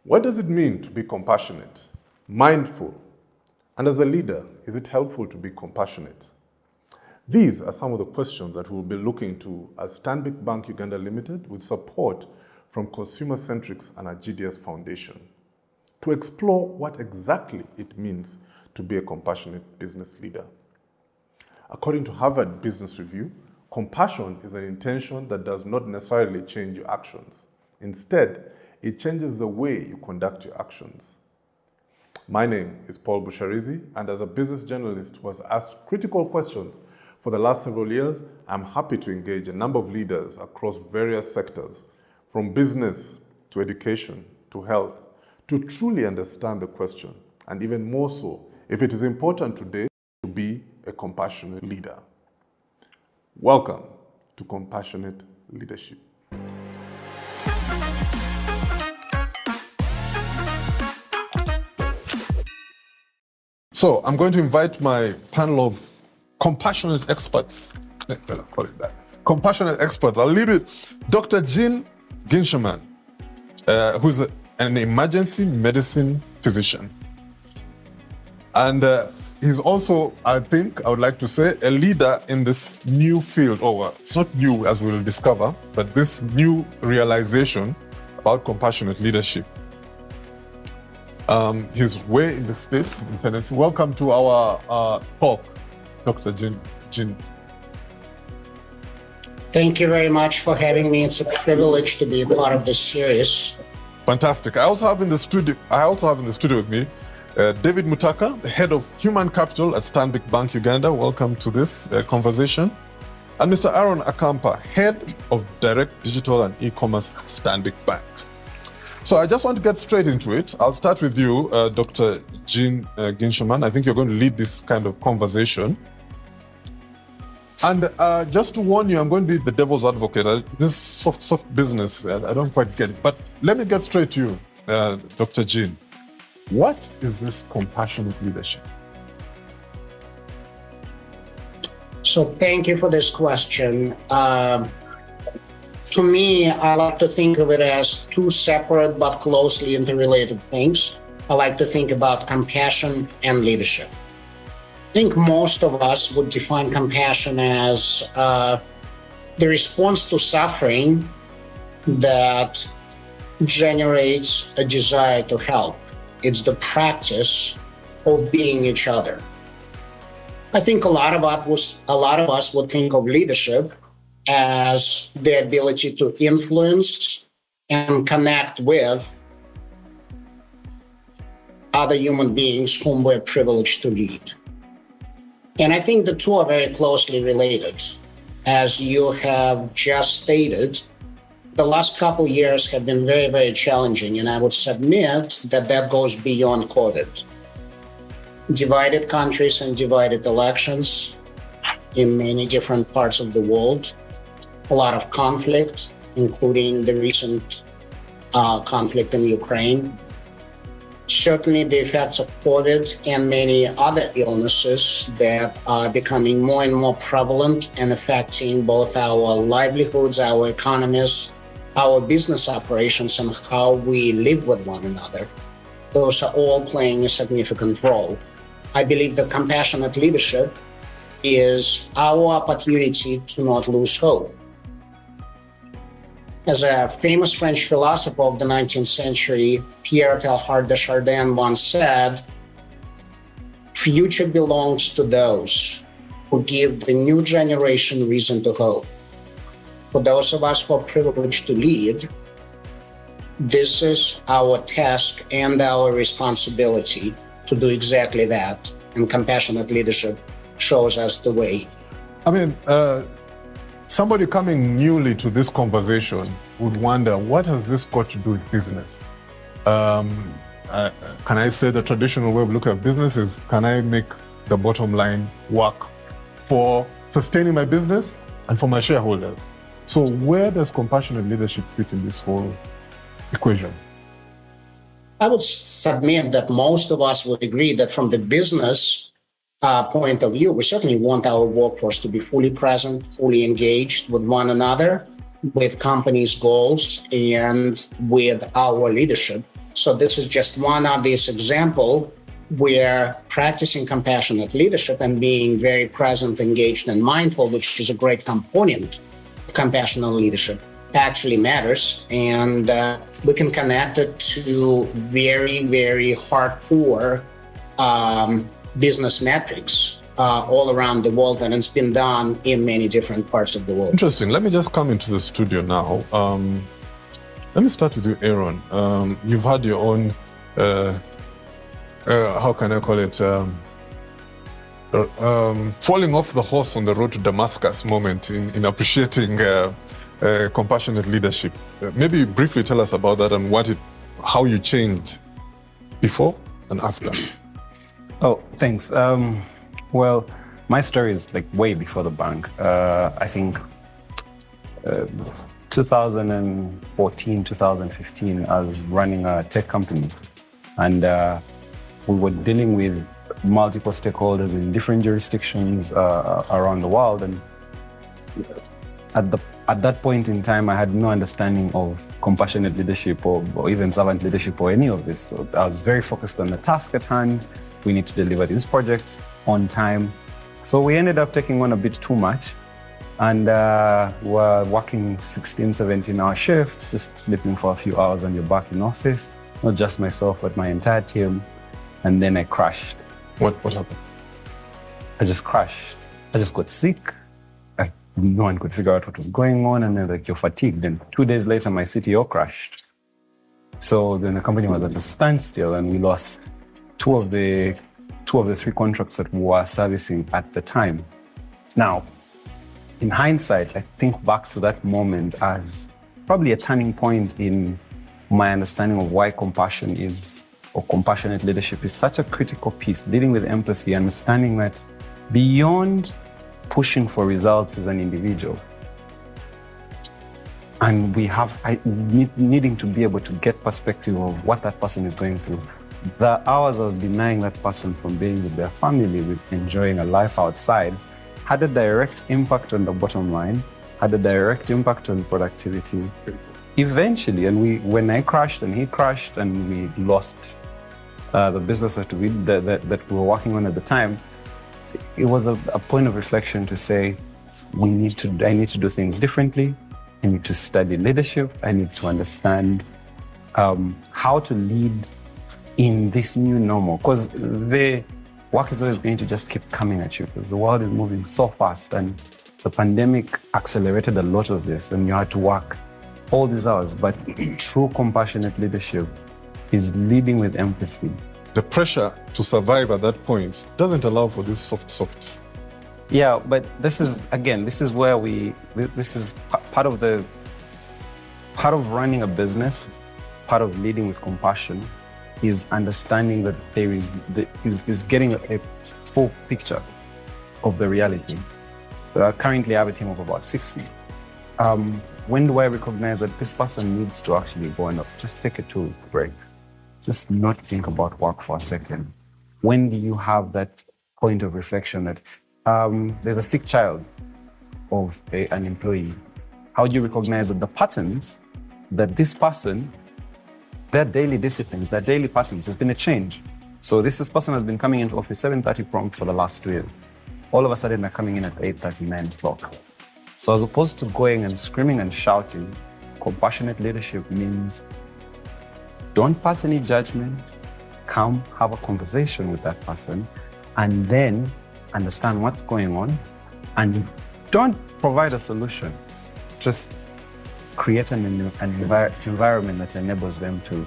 What does it mean to be compassionate, mindful, and as a leader, is it helpful to be compassionate? These are some of the questions that we'll be looking to as Stanbic Bank Uganda Limited with support from Consumer Centrics and our GDS Foundation to explore what exactly it means to be a compassionate business leader. According to Harvard Business Review, compassion is an intention that does not necessarily change your actions. Instead, it changes the way you conduct your actions. My name is Paul Busharizi, and as a business journalist who has asked critical questions for the last several years, I'm happy to engage a number of leaders across various sectors, from business to education to health, to truly understand the question, and even more so, if it is important today to be a compassionate leader. Welcome to Compassionate Leadership. So I'm going to invite my panel of compassionate experts. Call it that. Compassionate experts. I'll lead with Dr. Jean Ginchaman, who's an emergency medicine physician. And he's also, I would like to say, a leader in this new field. It's not new, as we'll discover, but this new realization about compassionate leadership. He's way in the States, in Tennessee. Welcome to our talk, Dr. Jean. Thank you very much for having me. It's a privilege to be a part of this series. Fantastic. I also have in the studio with me David Mutaka, the head of human capital at Stanbic Bank Uganda. Welcome to this conversation. And Mr. Aaron Akampa, head of direct digital and e-commerce at Stanbic Bank. So I just want to get straight into it. I'll start with you, Dr. Jean Ginchaman. I think you're going to lead this kind of conversation. And just to warn you, I'm going to be the devil's advocate. This soft business, I don't quite get it. But let me get straight to you, Dr. Jean. What is this compassionate leadership? So thank you for this question. To me, I like to think of it as two separate but closely interrelated things. I like to think about compassion and leadership. I think most of us would define compassion as the response to suffering that generates a desire to help. It's the practice of being each other. I think a lot of us would think of leadership as the ability to influence and connect with other human beings whom we're privileged to lead. And I think the two are very closely related. As you have just stated, the last couple of years have been very, very challenging, and I would submit that goes beyond COVID. Divided countries and divided elections in many different parts of the world. A lot of conflict, including the recent conflict in Ukraine. Certainly the effects of COVID and many other illnesses that are becoming more and more prevalent and affecting both our livelihoods, our economies, our business operations, and how we live with one another. Those are all playing a significant role. I believe that compassionate leadership is our opportunity to not lose hope. As a famous French philosopher of the 19th century, Pierre Teilhard de Chardin once said, "Future belongs to those who give the new generation reason to hope." For those of us who are privileged to lead, this is our task and our responsibility to do exactly that. And compassionate leadership shows us the way. Somebody coming newly to this conversation would wonder, what has this got to do with business? Can I say the traditional way of looking at business is, can I make the bottom line work for sustaining my business and for my shareholders? So where does compassionate leadership fit in this whole equation? I would submit that most of us would agree that from the business point of view, we certainly want our workforce to be fully present, fully engaged with one another, with companies' goals, and with our leadership. So this is just one obvious example where practicing compassionate leadership and being very present, engaged, and mindful, which is a great component of compassionate leadership, actually matters. And we can connect it to very, very hardcore business metrics all around the world, and it's been done in many different parts of the world. Interesting. Let me just come into the studio now. Let me start with you, Aaron. You've had your own, how can I call it, falling off the horse on the road to Damascus moment in appreciating compassionate leadership. Maybe briefly tell us about that and how you changed before and after. Oh, thanks. Well, my story is like way before the bank. I think 2014, 2015, I was running a tech company, and we were dealing with multiple stakeholders in different jurisdictions around the world. And at that point in time, I had no understanding of compassionate leadership or even servant leadership or any of this. So I was very focused on the task at hand. We need to deliver these projects on time. So we ended up taking on a bit too much, and we're working 16, 17-hour shifts, just sleeping for a few hours and you're back in office, not just myself, but my entire team. And then I crashed. What happened? I just crashed. I just got sick. No one could figure out what was going on, and they're like, you're fatigued. And 2 days later, my CTO crashed. So then the company was at a standstill, and we lost two of the three contracts that we were servicing at the time. Now, in hindsight, I think back to that moment as probably a turning point in my understanding of why compassion is, or compassionate leadership is such a critical piece, leading with empathy, understanding that beyond pushing for results as an individual, and needing to be able to get perspective of what that person is going through. The hours I was denying that person from being with their family, with enjoying a life outside, had a direct impact on the bottom line, had a direct impact on productivity. Eventually, and when I crashed and he crashed and we lost the business that we were working on at the time, it was a point of reflection to say, I need to do things differently. I need to study leadership. I need to understand how to lead in this new normal, because the work is always going to just keep coming at you, because the world is moving so fast, and the pandemic accelerated a lot of this, and you had to work all these hours. But true compassionate leadership is leading with empathy. The pressure to survive at that point doesn't allow for this soft. Yeah, but this is where this is part of running a business, part of leading with compassion, is understanding that there is getting a full picture of the reality. Currently, I have a team of about 60. When do I recognize that this person needs to actually go and just take a 2 break? Just not think about work for a second. When do you have that point of reflection that there's a sick child of an employee? How do you recognize that the patterns that this person, their daily disciplines, their daily patterns, there's been a change. So this person has been coming into office 7:30 prompt for the last 2 years. All of a sudden they're coming in at 8:30, 9 o'clock. So as opposed to going and screaming and shouting, compassionate leadership means don't pass any judgment, come have a conversation with that person, and then understand what's going on, and don't provide a solution. Just create an environment that enables them to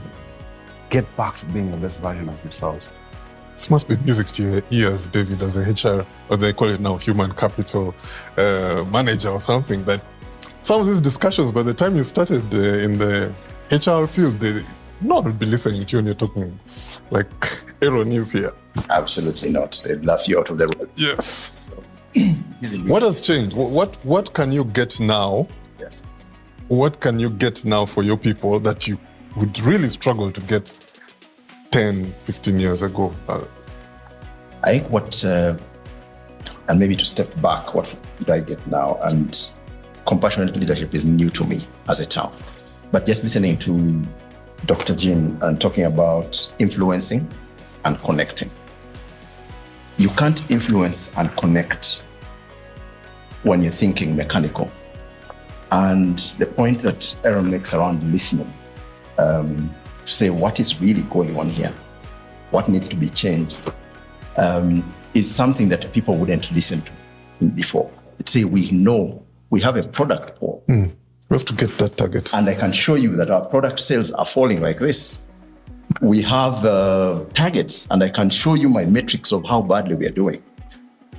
get back to being the best version of themselves. This must be music to your ears, David, as a HR, or they call it now human capital manager or something, that some of these discussions, by the time you started in the HR field, no one would be listening to you when you're talking like Aaron is here. Absolutely not. They'd laugh you out of the room. Yes. What has changed? What can you get now? Yes. What can you get now for your people that you would really struggle to get 10, 15 years ago? I think and maybe to step back, what do I get now? And compassionate leadership is new to me as a term. But just listening to Dr. Jean, and talking about influencing and connecting. You can't influence and connect when you're thinking mechanical. And the point that Aaron makes around listening, to say what is really going on here, what needs to be changed, is something that people wouldn't listen to before. Say we know we have a product for. We have to get that target. And I can show you that our product sales are falling like this. We have targets, and I can show you my metrics of how badly we are doing.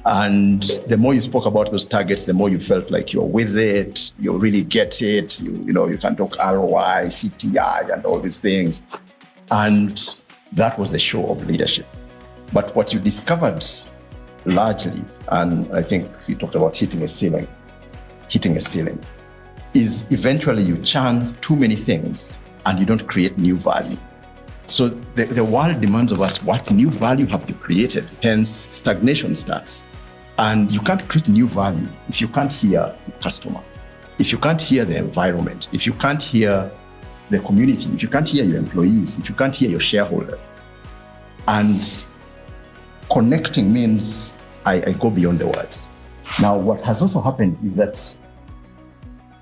And the more you spoke about those targets, the more you felt like you're with it, you really get it. You can talk ROI, CTI, and all these things. And that was the show of leadership. But what you discovered largely, and I think you talked about hitting a ceiling, is eventually you churn too many things and you don't create new value. So the world demands of us what new value have you created, hence stagnation starts. And you can't create new value if you can't hear the customer, if you can't hear the environment, if you can't hear the community, if you can't hear your employees, if you can't hear your shareholders. And connecting means I go beyond the words. Now, what has also happened is that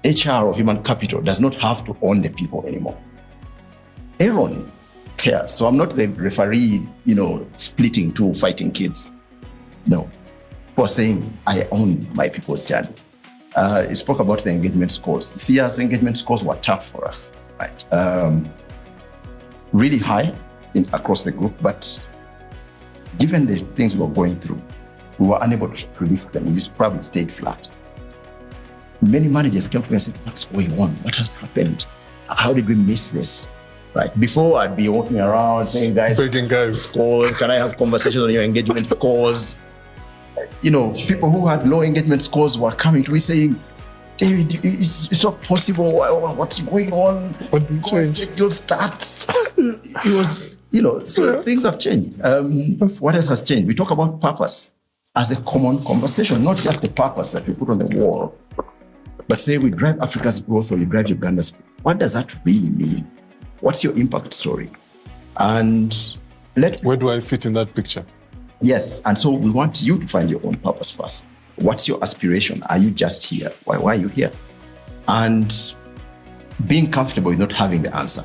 HR or human capital does not have to own the people anymore. Aaron cares. So I'm not the referee, splitting two, fighting kids. No. For saying, I own my people's journey. You spoke about the engagement scores. This year's engagement scores were tough for us, right? Really high across the group, but given the things we were going through, we were unable to lift them. We probably stayed flat. Many managers came to me and said, what's going on? What has happened? How did we miss this? Right. Before, I'd be walking around saying, begging guys, scores, can I have conversations on your engagement scores? People who had low engagement scores were coming to me saying, David, it's not possible. What's going on? What did change? Your stats. It was, so things have changed. What else has changed? We talk about purpose as a common conversation, not just the purpose that we put on the wall, but say we drive Africa's growth or we drive Uganda's growth. What does that really mean? What's your impact story? And where do I fit in that picture? Yes, and so we want you to find your own purpose first. What's your aspiration? Are you just here? Why are you here? And being comfortable with not having the answer.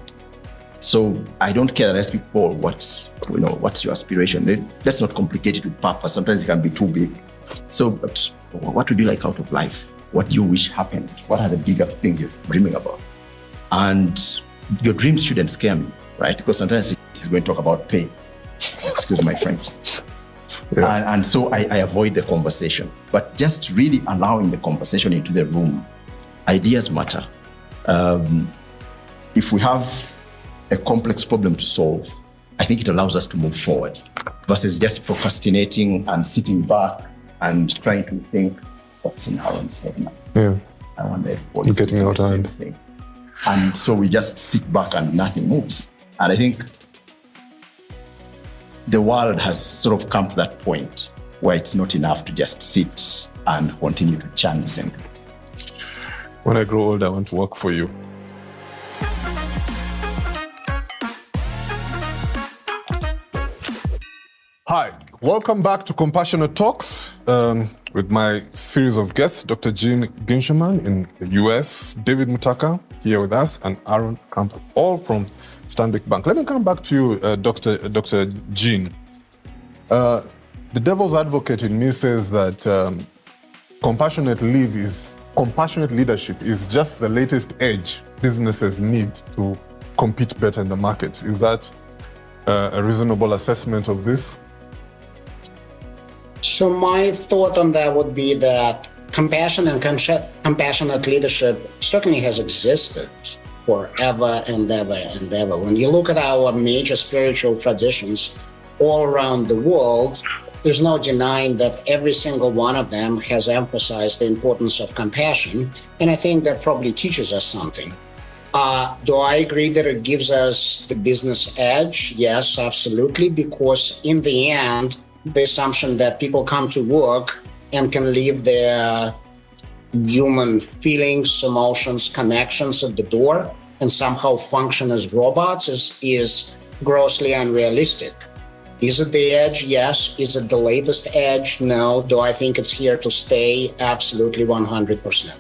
So I don't care that I ask people, what's your aspiration? Let's not complicate it with purpose. Sometimes it can be too big. So what would you like out of life? What do you wish happened? What are the bigger things you're dreaming about? And your dreams shouldn't scare me, right? Because sometimes he's going to talk about pay. Excuse my French. Yeah. And so I avoid the conversation, but just really allowing the conversation into the room. Ideas matter. If we have a complex problem to solve, I think it allows us to move forward versus just procrastinating and sitting back and trying to think what's in Aaron's head now. Yeah. I wonder if what is getting out of hand. And so we just sit back and nothing moves. And I think the world has sort of come to that point where it's not enough to just sit and continue to churn the same things. When I grow old, I want to work for you. Hi, welcome back to Compassionate Talks with my series of guests, Dr. Jean Gingerman in the US, David Mutaka here with us, and Aaron Campbell, all from Stanbic Bank. Let me come back to you, Dr. Jean. The devil's advocate in me says that compassionate leadership is just the latest edge businesses need to compete better in the market. Is that a reasonable assessment of this? So my thought on that would be that compassion and compassionate leadership certainly has existed forever and ever and ever. When you look at our major spiritual traditions all around the world, there's no denying that every single one of them has emphasized the importance of compassion. And I think that probably teaches us something. Do I agree that it gives us the business edge? Yes, absolutely. Because in the end, the assumption that people come to work and can leave their human feelings, emotions, connections at the door and somehow function as robots is grossly unrealistic. Is it the edge? Yes. Is it the latest edge? No. Do I think it's here to stay? Absolutely 100%.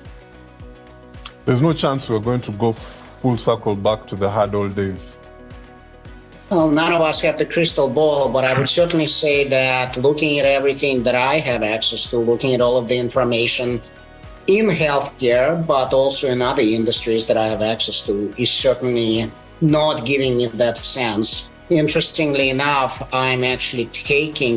There's no chance we're going to go full circle back to the hard old days. Well, none of us have the crystal ball, but I would certainly say that looking at everything that I have access to, looking at all of the information in healthcare, but also in other industries that I have access to, is certainly not giving me that sense. Interestingly enough, I'm actually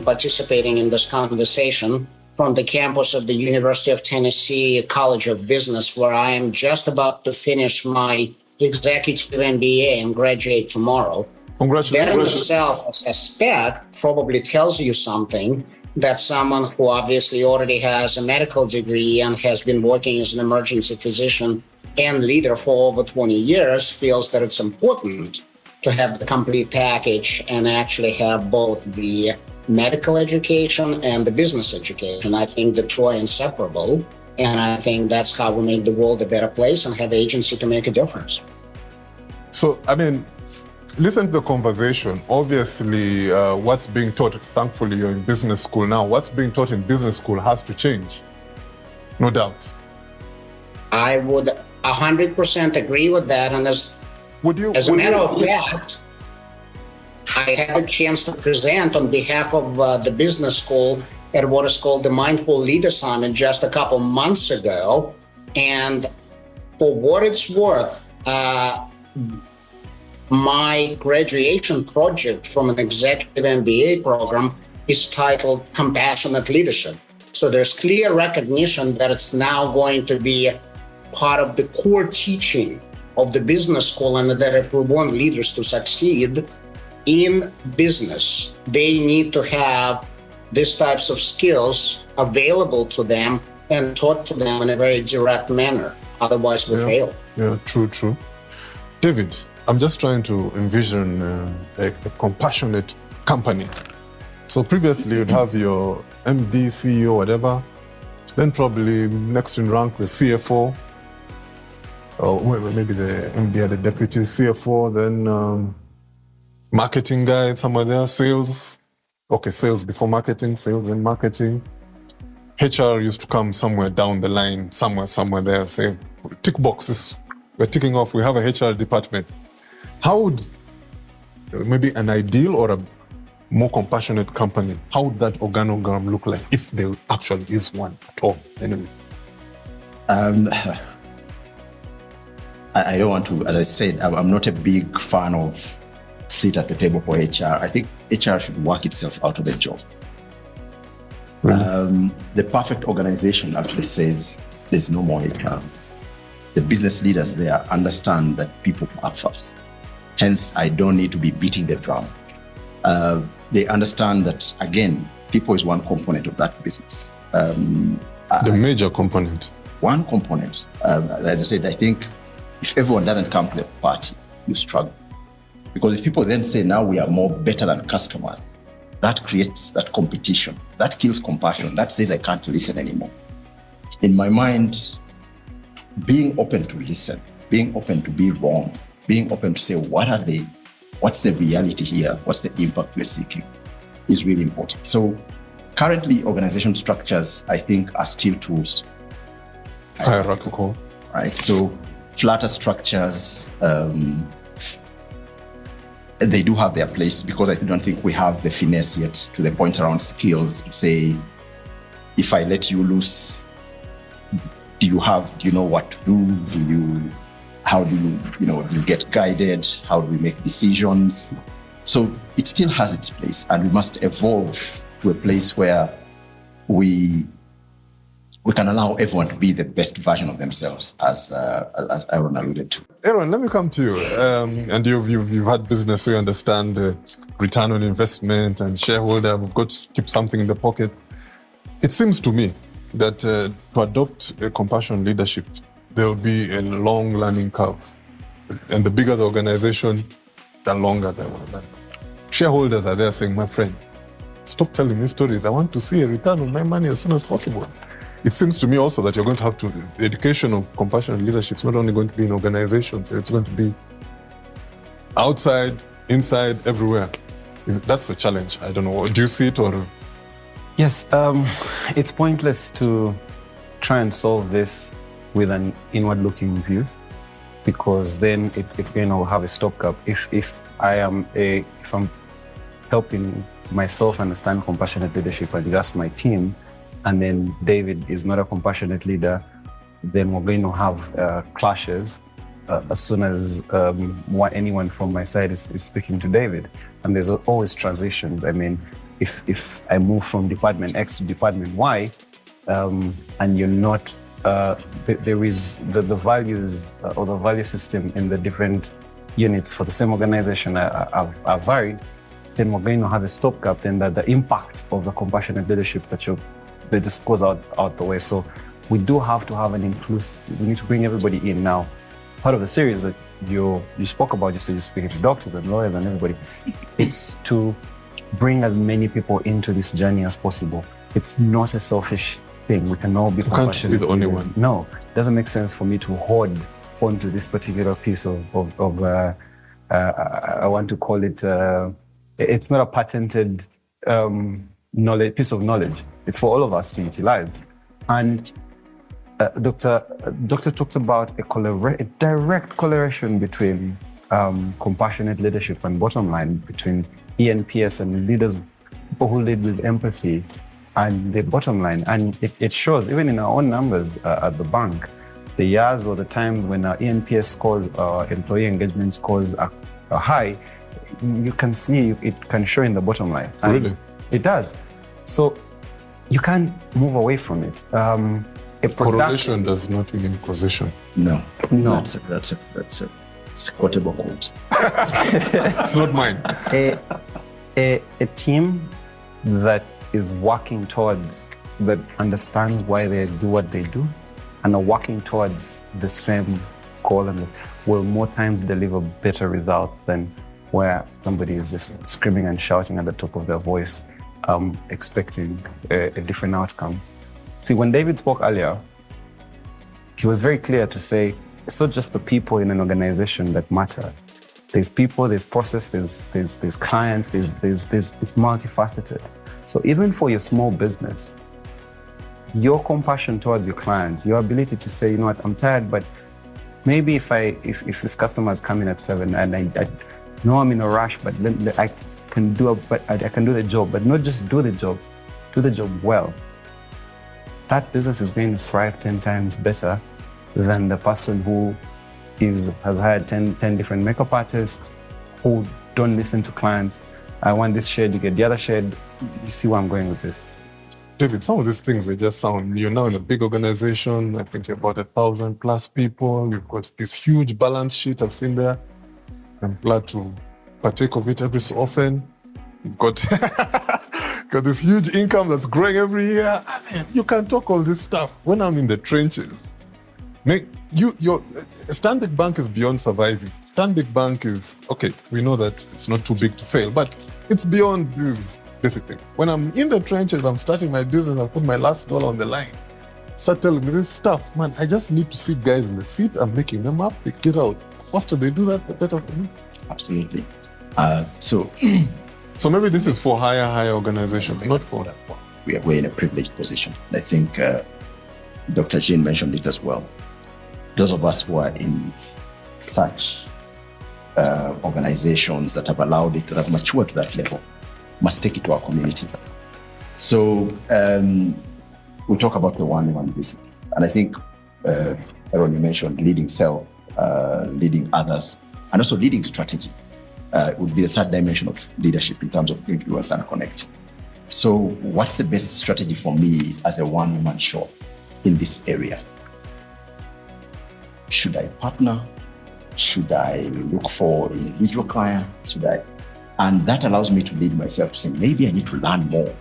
participating in this conversation from the campus of the University of Tennessee College of Business, where I am just about to finish my executive MBA and graduate tomorrow. Congratulations. That in itself, I suspect, probably tells you something that someone who obviously already has a medical degree and has been working as an emergency physician and leader for over 20 years feels that it's important to have the complete package and actually have both the medical education and the business education. I think the two are inseparable, and I think that's how we make the world a better place and have agency to make a difference. So, I mean, listen to the conversation. Obviously, what's being taught, thankfully you're in business school now, what's being taught in business school has to change, no doubt. I would 100% agree with that, and as a matter of fact, I had a chance to present on behalf of the business school at what is called the Mindful Leader Summit just a couple months ago. And for what it's worth, my graduation project from an executive MBA program is titled Compassionate Leadership. So there's clear recognition that it's now going to be part of the core teaching of the business school, and that if we want leaders to succeed in business, they need to have these types of skills available to them and taught to them in a very direct manner. Otherwise, we fail. Yeah, true. David, I'm just trying to envision a compassionate company. So previously, you'd have your MD, CEO, whatever, then probably next in rank, the CFO, or maybe the MD, the deputy CFO, then marketing guy somewhere there, sales. Okay, sales before marketing, sales and marketing. HR used to come somewhere down the line, somewhere there, say, tick boxes. We're ticking off, we have a HR department. How would maybe an ideal or a more compassionate company, how would that organogram look like if there actually is one at all, anyway? I don't want to, as I said, I'm not a big fan of sit at the table for HR. I think HR should work itself out of the job. Really? The perfect organization actually says there's no more HR. The business leaders there understand that people are first. Hence, I don't need to be beating the drum. They understand that, again, people is one component of that business. The major component. One component. As I said, I think if everyone doesn't come to the party, you struggle. Because if people then say, now we are more better than customers, that creates that competition. That kills compassion. That says I can't listen anymore. In my mind, being open to listen, being open to be wrong, being open to say, what's the reality here? What's the impact we're seeking is really important. So currently, organization structures, I think, are still tools. Hierarchical. Right? So flatter structures, they do have their place, because I don't think we have the finesse yet to the point around skills. Say, if I let you loose, do you know what to do? How do you get guided? How do we make decisions? So it still has its place, and we must evolve to a place where we can allow everyone to be the best version of themselves, as Aaron alluded to. Aaron, let me come to you. And you've had business, so you understand return on investment and shareholder. We've got to keep something in the pocket. It seems to me that to adopt a compassion leadership, there'll be a long learning curve. And the bigger the organization, the longer the learning. Shareholders are there saying, my friend, stop telling me stories. I want to see a return on my money as soon as possible. it seems to me also that you're going to have to, the education of compassionate leadership is not only going to be in organizations, it's going to be outside, inside, everywhere. That's the challenge. I don't know. Do you see it or? Yes, it's pointless to try and solve this with an inward-looking view, because then it's going to have a stopgap. If I'm helping myself understand compassionate leadership and just my team, and then David is not a compassionate leader, then we're going to have clashes as soon as anyone from my side is speaking to David. And there's always transitions. I mean, if I move from department X to department Y, and you're not, there is the values or the value system in the different units for the same organization are varied, then we're going to have a stopgap. Then the impact of the compassionate leadership that just goes out the way. So we do have to have an inclusive. We need to bring everybody in now. Part of the series that you spoke about, you said you're speaking to doctors and lawyers and everybody. It's to bring as many people into this journey as possible. It's not a selfish thing. We can all be compassionate. You can't be the only one. No, it doesn't make sense for me to hoard onto this particular piece of I want to call it, it's not a patented piece of knowledge. It's for all of us to utilize. And Doctor talked about a direct correlation between compassionate leadership and bottom line, between ENPS and leaders, people who lead with empathy, and the bottom line. And it shows, even in our own numbers at the bank, the years or the times when our ENPS scores, our employee engagement scores are high, you can see it can show in the bottom line. And really? It does. So you can't move away from it. Correlation does not mean causation. No. No. That's a quotable quote. It's not mine. A team that is working towards, that understands why they do what they do, and are working towards the same goal, and will more times deliver better results than where somebody is just screaming and shouting at the top of their voice, expecting a different outcome. See, when David spoke earlier, he was very clear to say, it's not just the people in an organization that matter. There's people, there's process, there's client, it's multifaceted. So even for your small business, your compassion towards your clients, your ability to say, you know what, I'm tired, but maybe if this customer is coming at 7 and I know I'm in a rush, but I can do the job, but not just do the job well. That business is going to thrive 10 times better than the person who has hired 10 different makeup artists who don't listen to clients. I want this shade, you get the other shade. You see where I'm going with this? David, some of these things, they just sound, you're now in a big organization. I think you're about 1,000+ people. You've got this huge balance sheet I've seen there. I'm glad to partake of it every so often. You've got this huge income that's growing every year. You can talk all this stuff. When I'm in the trenches, your Stanbic Bank is beyond surviving. Stanbic Bank is, okay, we know that it's not too big to fail, but it's beyond this basic thing. When I'm in the trenches, I'm starting my business, I put my last dollar on the line. Start telling me this stuff, man, I just need to see guys in the seat. I'm making them up, they get out. The faster they do that, the better for me. Absolutely. So maybe this is for higher organizations, not for... We're in a privileged position. I think Dr. Jean mentioned it as well. Those of us who are in such organizations that have allowed it, that have matured to that level, must take it to our communities. So we talk about the one-on-one business. And I think, Aaron, you mentioned leading self, leading others, and also leading strategy would be the third dimension of leadership in terms of influence and connect. So what's the best strategy for me as a one-woman show in this area? Should I partner? Should I look for individual clients? And that allows me to lead myself to say, maybe I need to learn more,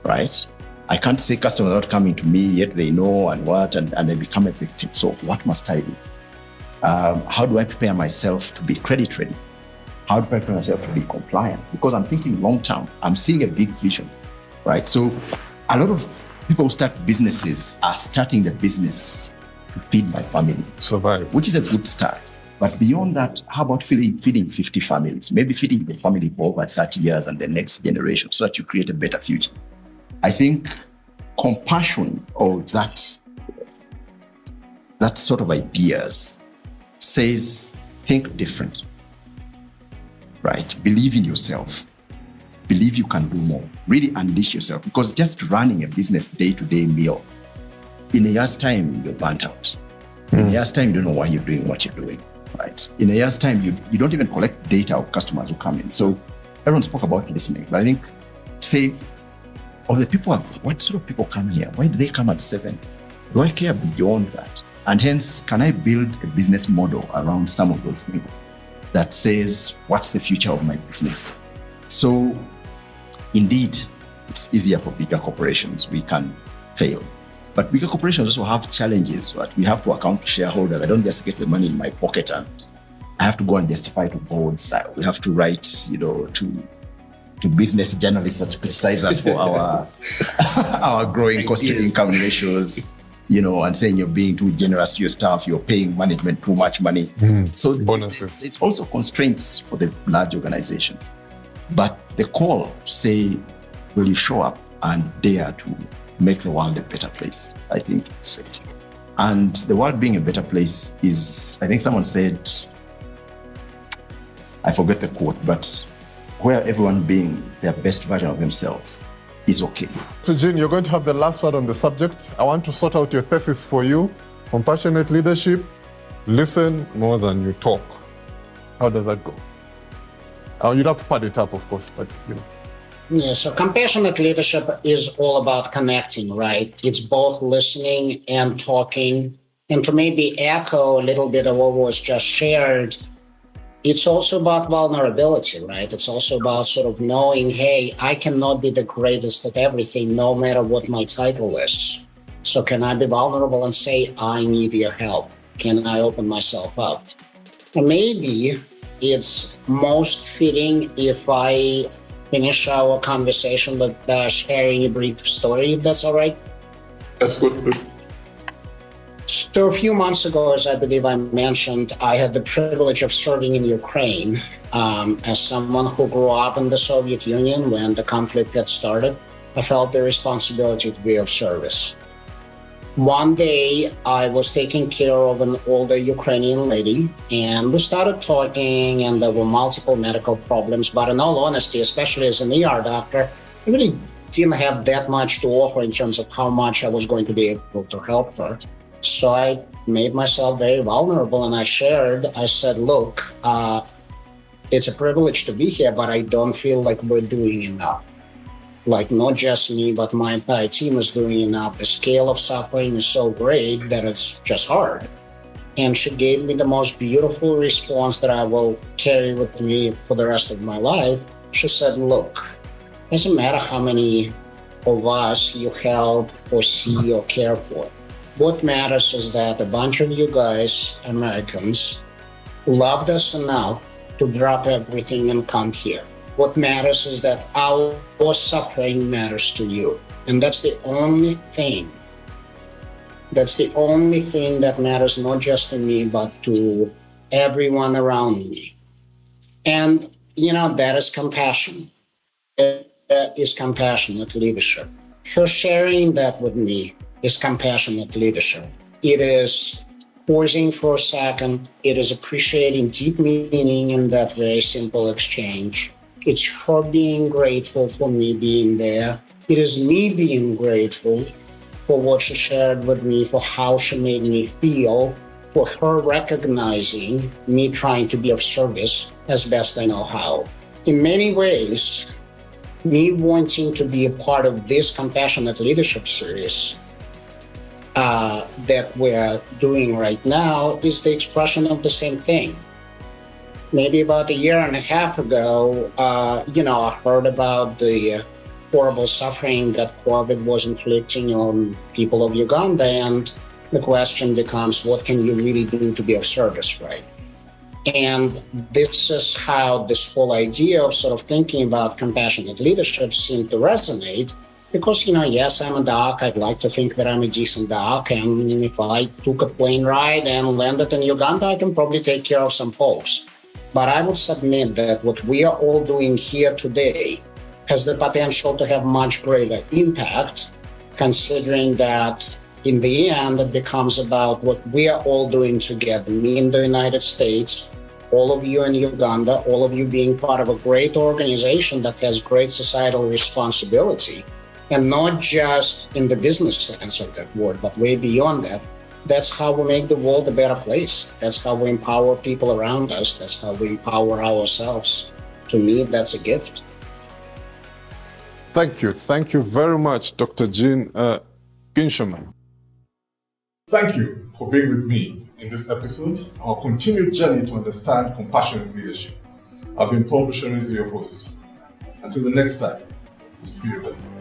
right? I can't say customers are not coming to me, yet they know and I become a victim. So what must I do? How do I prepare myself to be credit ready? How do I prepare myself to be compliant? Because I'm thinking long term, I'm seeing a big vision, right? So a lot of people who start businesses are starting the business to feed my family, Survive. which is a good start. But beyond that, how about feeding 50 families? Maybe feeding the family for over 30 years and the next generation so that you create a better future. I think compassion or that sort of ideas says think different, right? Believe in yourself. Believe you can do more. Really unleash yourself, because just running a business day-to-day meal, in a year's time, you're burnt out. In a year's time, you don't know why you're doing what you're doing, right? In a year's time, you don't even collect data of customers who come in. So everyone spoke about listening, but I think, say, of the people, what sort of people come here? Why do they come at 7? Do I care beyond that? And hence, can I build a business model around some of those things that says, what's the future of my business? So indeed, it's easier for bigger corporations. We can fail. But bigger corporations also have challenges. Right? We have to account to shareholders. I don't just get the money in my pocket and I have to go and justify to boards. We have to write, to business journalists that criticize us for our growing cost to income ratios, and saying you're being too generous to your staff, you're paying management too much money. So Bonuses. it's also constraints for the large organizations. But the call, say, will you show up and dare to make the world a better place? I think it's it. And the world being a better place is, I think someone said, I forget the quote, but where everyone being their best version of themselves is okay. So Jean, you're going to have the last word on the subject. I want to sort out your thesis for you. Compassionate leadership, listen more than you talk. How does that go? You'd have to pad it up, of course, but Yeah, so compassionate leadership is all about connecting, right? It's both listening and talking. And to maybe echo a little bit of what was just shared, it's also about vulnerability, right? It's also about sort of knowing, hey, I cannot be the greatest at everything, no matter what my title is. So can I be vulnerable and say, I need your help? Can I open myself up? And maybe it's most fitting if I finish our conversation with sharing a brief story, if that's all right. that's good. So a few months ago, as I believe I mentioned, I had the privilege of serving in Ukraine as someone who grew up in the Soviet Union when the conflict had started. I felt the responsibility to be of service. One day, I was taking care of an older Ukrainian lady, and we started talking, and there were multiple medical problems. But in all honesty, especially as an ER doctor, I really didn't have that much to offer in terms of how much I was going to be able to help her. So I made myself very vulnerable, and I said, look, it's a privilege to be here, but I don't feel like we're doing enough. Like not just me, but my entire team is doing enough. The scale of suffering is so great that it's just hard. And she gave me the most beautiful response that I will carry with me for the rest of my life. She said, look, it doesn't matter how many of us you help or see or care for. What matters is that a bunch of you guys, Americans, loved us enough to drop everything and come here. What matters is that our suffering matters to you. And that's the only thing. That's the only thing that matters, not just to me, but to everyone around me. And, that is compassion. It is compassionate leadership. Her sharing that with me is compassionate leadership. It is pausing for a second. It is appreciating deep meaning in that very simple exchange. It's her being grateful for me being there. It is me being grateful for what she shared with me, for how she made me feel, for her recognizing me trying to be of service as best I know how. In many ways, me wanting to be a part of this compassionate leadership series that we're doing right now is the expression of the same thing. Maybe about a year and a half ago, I heard about the horrible suffering that COVID was inflicting on people of Uganda, and the question becomes, what can you really do to be of service, right? And this is how this whole idea of sort of thinking about compassionate leadership seemed to resonate, Because, yes, I'm a doc. I'd like to think that I'm a decent doc. And if I took a plane ride and landed in Uganda, I can probably take care of some folks. But I would submit that what we are all doing here today has the potential to have much greater impact, considering that in the end, it becomes about what we are all doing together, me in the United States, all of you in Uganda, all of you being part of a great organization that has great societal responsibility, and not just in the business sense of that word, but way beyond that. That's how we make the world a better place. That's how we empower people around us. That's how we empower ourselves. To me, that's a gift. Thank you. Thank you very much, Dr. Jean Ginsherman. Thank you for being with me in this episode, our continued journey to understand compassionate leadership. I've been Paul Busharinzi, your host. Until the next time, we'll see you then.